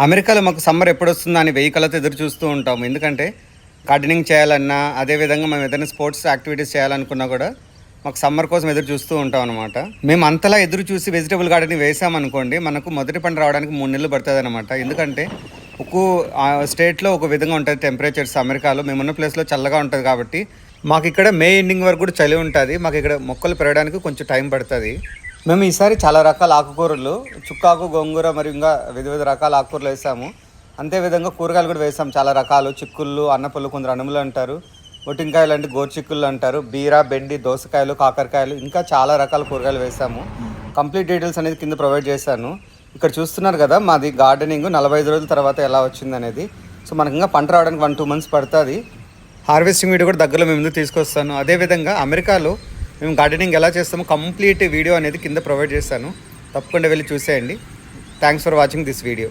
అమెరికాలో మాకు సమ్మర్ ఎప్పుడొస్తుందా అని వెయ్యి కళ్ళతో ఎదురు చూస్తూ ఉంటాము. ఎందుకంటే గార్డెనింగ్ చేయాలన్నా, అదేవిధంగా మేము ఏదైనా స్పోర్ట్స్ యాక్టివిటీస్ చేయాలనుకున్నా కూడా మాకు సమ్మర్ కోసం ఎదురు చూస్తూ ఉంటాం అనమాట. మేము అంతలా ఎదురు చూసి వెజిటబుల్ గార్డెనింగ్ వేసామనుకోండి, మనకు మొదటి పంట రావడానికి 3 నెలలు పడుతుందన్నమాట. ఎందుకంటే ఒక్కో స్టేట్లో ఒక విధంగా ఉంటుంది టెంపరేచర్స్. అమెరికాలో మేమున్న ప్లేస్లో చల్లగా ఉంటుంది కాబట్టి మాకు ఇక్కడ మే ఎండింగ్ వరకు కూడా చలి ఉంటుంది. మాకు ఇక్కడ మొక్కలు పెరగడానికి కొంచెం టైం పడుతుంది. మేము ఈసారి చాలా రకాల ఆకుకూరలు, చుక్కాకు, గోంగూర మరియు ఇంకా వివిధ రకాల ఆకుకూరలు వేసాము. అంతేవిధంగా కూరగాయలు కూడా వేసాము చాలా రకాలు. చిక్కుళ్ళు, అన్నపళ్ళు, కొందరు అనుములు అంటారు, ఒటింకాయలు అంటే గోరుచిక్కుళ్ళు అంటారు, బీర, బెండి, దోసకాయలు, కాకరకాయలు, ఇంకా చాలా రకాల కూరగాయలు వేసాము. కంప్లీట్ డీటెయిల్స్ అనేది కింద ప్రొవైడ్ చేశాను. ఇక్కడ చూస్తున్నారు కదా మాది గార్డెనింగ్ 45 రోజుల తర్వాత ఎలా వచ్చింది అనేది. సో మనకి ఇంకా పంట రావడానికి 1-2 మంత్స్ పడుతుంది. హార్వెస్టింగ్ వీడియో కూడా దగ్గరలో మేము తీసుకొస్తాను. అదేవిధంగా అమెరికాలో మేము గార్డెనింగ్ ఎలా చేస్తామో కంప్లీట్ వీడియో అనేది కింద ప్రొవైడ్ చేస్తాను. తప్పకుండా వెళ్ళి చూసేయండి. Thanks for watching this video.